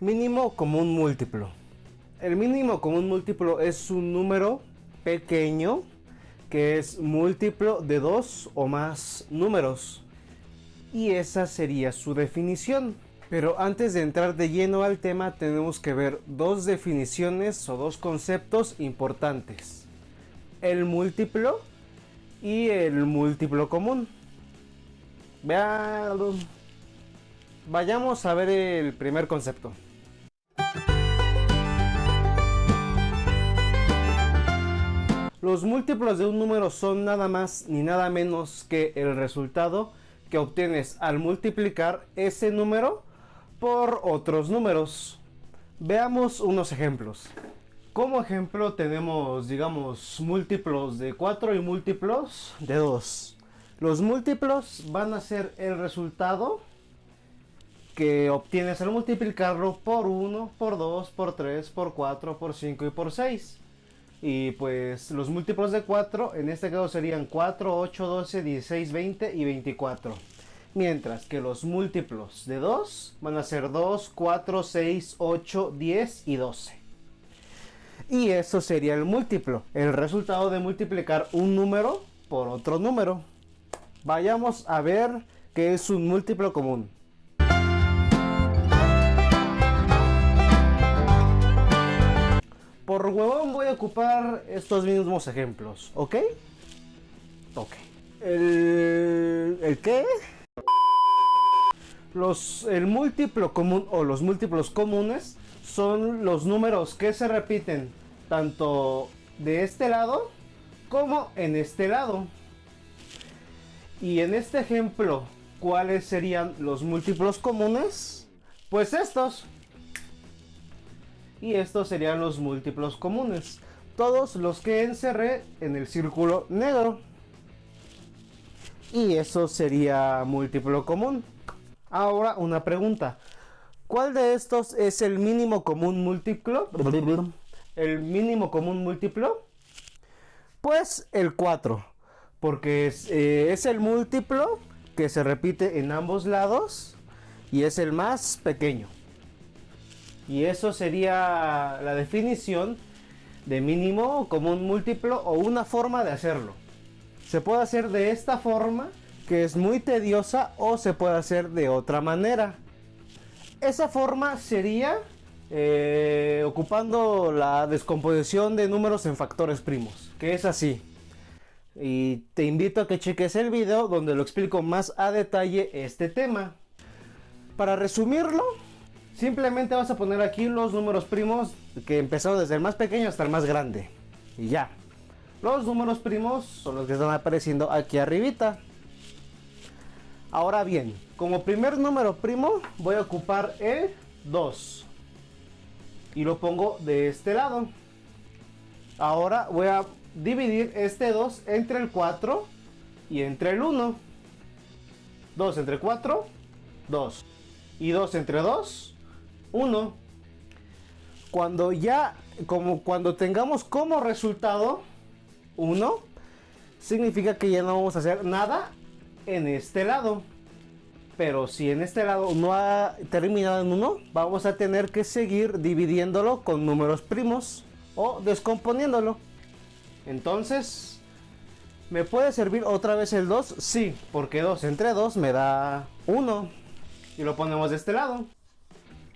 Mínimo común múltiplo. El mínimo común múltiplo es un número pequeño que es múltiplo de dos o más números. Y esa sería su definición. Pero antes de entrar de lleno al tema, tenemos que ver dos definiciones o dos conceptos importantes: el múltiplo y el múltiplo común. Vayamos a ver el primer concepto. Los múltiplos de un número son nada más ni nada menos que el resultado que obtienes al multiplicar ese número por otros números. Veamos unos ejemplos. Como ejemplo tenemos, digamos, múltiplos de 4 y múltiplos de 2. Los múltiplos van a ser el resultado que obtienes al multiplicarlo por 1, por 2, por 3, por 4, por 5 y por 6. Y pues los múltiplos de 4 en este caso serían 4, 8, 12, 16, 20 y 24. Mientras que los múltiplos de 2 van a ser 2, 4, 6, 8, 10 y 12. Y eso sería el múltiplo, el resultado de multiplicar un número por otro número. Vayamos a ver qué es un múltiplo común. Por huevón voy a ocupar estos mismos ejemplos, ¿ok? Ok. ¿El qué? El múltiplo común o los múltiplos comunes son los números que se repiten tanto de este lado como en este lado. Y en este ejemplo, ¿cuáles serían los múltiplos comunes? Pues estos. Y estos serían los múltiplos comunes. Todos los que encerré en el círculo negro. Y eso sería múltiplo común. Ahora una pregunta. ¿Cuál de estos es el mínimo común múltiplo? ¿El mínimo común múltiplo? Pues el 4. Porque es el múltiplo que se repite en ambos lados. Y es el más pequeño. Y eso sería la definición de mínimo común múltiplo o una forma de hacerlo. Se puede hacer de esta forma, que es muy tediosa, o se puede hacer de otra manera. Esa forma sería ocupando la descomposición de números en factores primos, que es así. Y te invito a que cheques el video donde lo explico más a detalle este tema. Para resumirlo, simplemente vas a poner aquí los números primos que empezaron desde el más pequeño hasta el más grande. Y ya. Los números primos son los que están apareciendo aquí arribita. Ahora bien, como primer número primo voy a ocupar el 2. Y lo pongo de este lado. Ahora voy a dividir este 2 entre el 4 y entre el 1. 2 entre 4, 2. Y 2 entre 2, 1. Cuando tengamos como resultado 1, significa que ya no vamos a hacer nada en este lado. Pero si en este lado no ha terminado en 1, vamos a tener que seguir dividiéndolo con números primos o descomponiéndolo. Entonces, ¿me puede servir otra vez el 2? Sí, porque 2 entre 2 me da 1. Y lo ponemos de este lado.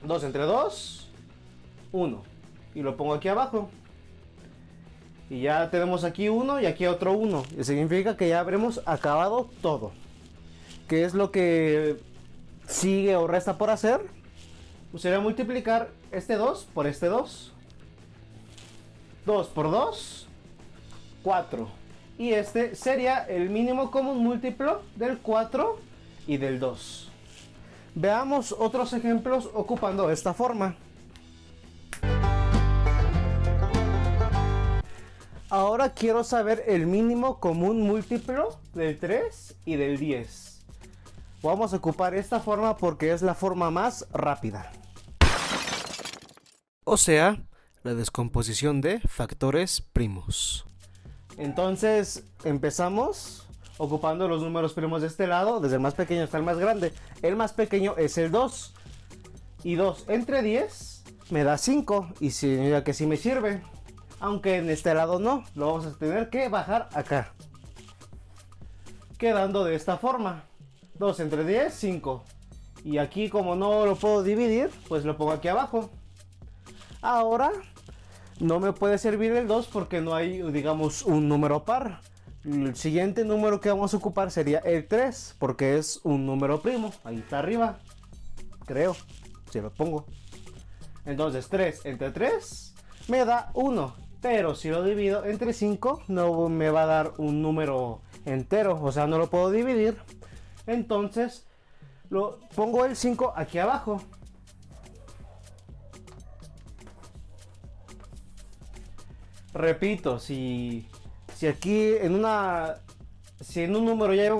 2 entre 2, 1. Y lo pongo aquí abajo. Y ya tenemos aquí 1 y aquí otro 1. Y significa que ya habremos acabado todo. ¿Qué es lo que sigue o resta por hacer? Pues sería multiplicar este 2 por este 2. 2 por 2, 4. Y este sería el mínimo común múltiplo del 4 y del 2. Veamos otros ejemplos ocupando esta forma. Ahora quiero saber el mínimo común múltiplo del 3 y del 10. Vamos a ocupar esta forma porque es la forma más rápida. O sea, la descomposición de factores primos. Entonces, empezamos ocupando los números primos de este lado, desde el más pequeño hasta el más grande. El más pequeño es el 2. Y 2 entre 10 me da 5. Y significa que sí me sirve. Aunque en este lado no. Lo vamos a tener que bajar acá. Quedando de esta forma. 2 entre 10, 5. Y aquí como no lo puedo dividir, pues lo pongo aquí abajo. Ahora no me puede servir el 2 porque no hay, digamos, un número par. El siguiente número que vamos a ocupar sería el 3 porque es un número primo. Ahí está arriba. Creo. Si lo pongo. Entonces 3 entre 3 me da 1. Pero si lo divido entre 5 no me va a dar un número entero. O sea, no lo puedo dividir. Entonces lo pongo el 5 aquí abajo. Repito, si aquí en una... Si en un número ya...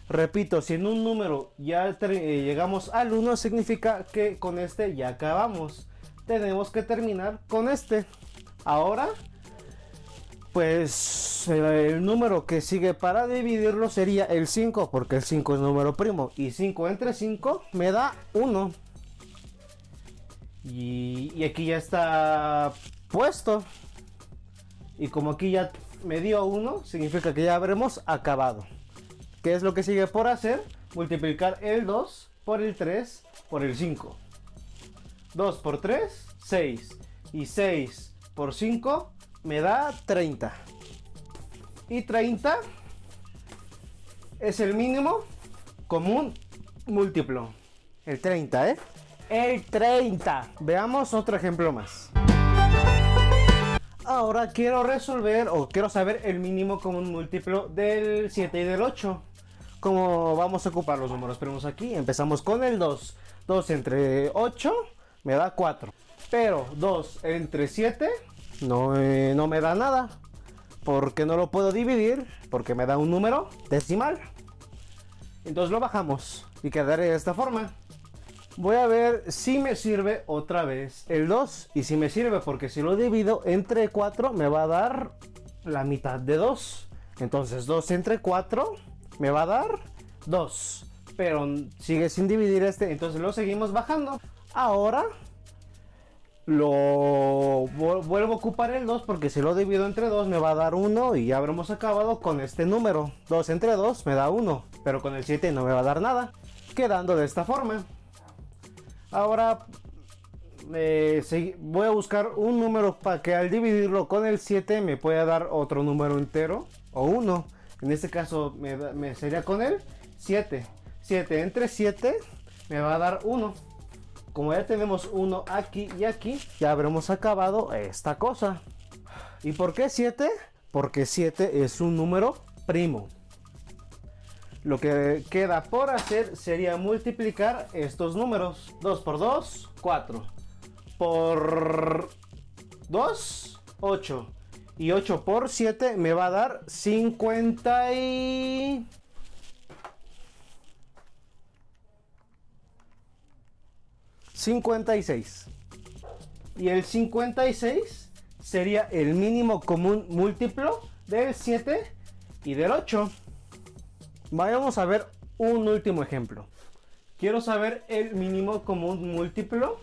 Repito, si en un número ya llegamos al 1, significa que con este ya acabamos. Tenemos que terminar con este. Ahora, pues el número que sigue para dividirlo sería el 5, porque el 5 es número primo. Y 5 entre 5 me da 1. Y aquí ya está puesto. Y como aquí ya me dio 1, significa que ya habremos acabado. ¿Qué es lo que sigue por hacer? Multiplicar el 2 por el 3 por el 5. 2 por 3, 6. Y 6 por 5 me da 30. Y 30 es el mínimo común múltiplo. El 30, ¿eh? El 30. Veamos otro ejemplo más. Ahora quiero resolver o quiero saber el mínimo común múltiplo del 7 y del 8. ¿Cómo vamos a ocupar los números primos aquí? Empezamos con el 2. 2 entre 8 me da 4. Pero 2 entre 7 no me da nada. Porque no lo puedo dividir. Porque me da un número decimal. Entonces lo bajamos. Y quedará de esta forma. Voy a ver si me sirve otra vez el 2. Y si me sirve, porque si lo divido entre 4 me va a dar la mitad de 2. Entonces 2 entre 4 me va a dar 2. Pero sigue sin dividir este. Entonces lo seguimos bajando. Ahora lo vuelvo a ocupar el 2. Porque si lo divido entre 2 me va a dar 1. Y ya habremos acabado con este número. 2 entre 2 me da 1. Pero con el 7 no me va a dar nada. Quedando de esta forma. Ahora voy a buscar un número para que al dividirlo con el 7 me pueda dar otro número entero o 1. En este caso me sería con el 7. 7 entre 7 me va a dar 1. Como ya tenemos 1 aquí y aquí, ya habremos acabado esta cosa. ¿Y por qué 7? Porque 7 es un número primo. Lo que queda por hacer sería multiplicar estos números. 2 por 2, 4. Por 2, 8. Y 8 por 7 me va a dar 50 y... 56. Y el 56 sería el mínimo común múltiplo del 7 y del 8. Vayamos a ver un último ejemplo. Quiero saber el mínimo común múltiplo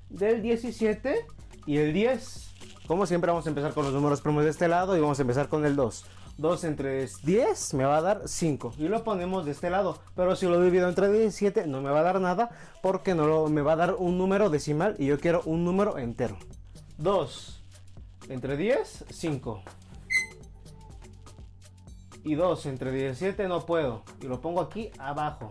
del 17 y el 10. Como siempre vamos a empezar con los números primos de este lado y vamos a empezar con el 2. 2 entre 10 me va a dar 5 y lo ponemos de este lado. Pero si lo divido entre 17 no me va a dar nada porque me va a dar un número decimal y yo quiero un número entero. 2 entre 10, 5. Y 2 entre 17 no puedo. Y lo pongo aquí abajo.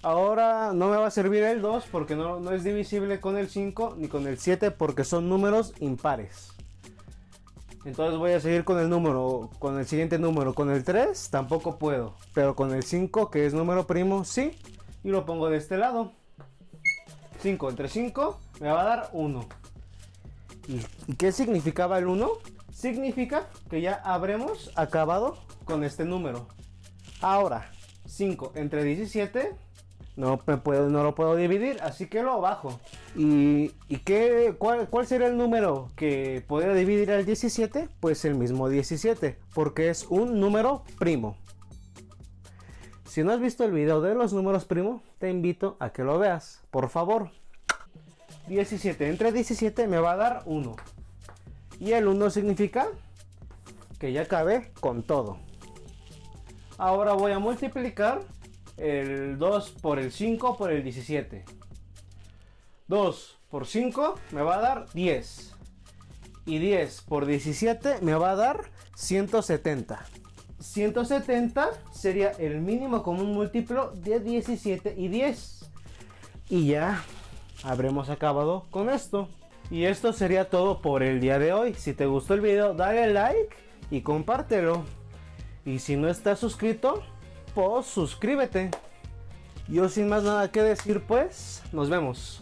Ahora no me va a servir el 2 porque no es divisible con el 5 ni con el 7 porque son números impares. Entonces voy a seguir con el siguiente número. Con el 3 tampoco puedo. Pero con el 5 que es número primo sí. Y lo pongo de este lado. 5 entre 5 me va a dar 1. ¿Y qué significaba el 1? Significa que ya habremos acabado con este número. Ahora, 5 entre 17 no lo puedo dividir, así que lo bajo. ¿Y cuál sería el número que podría dividir al 17? Pues el mismo 17, porque es un número primo. Si no has visto el video de los números, primo, te invito a que lo veas, por favor. 17 entre 17 me va a dar 1. Y el 1 significa que ya cabe con todo. Ahora voy a multiplicar el 2 por el 5 por el 17. 2 por 5 me va a dar 10. Y 10 por 17 me va a dar 170. 170 sería el mínimo común múltiplo de 17 y 10. Y ya habremos acabado con esto. Y esto sería todo por el día de hoy. Si te gustó el video, dale like y compártelo. Y si no estás suscrito, pues suscríbete. Yo sin más nada que decir, pues nos vemos.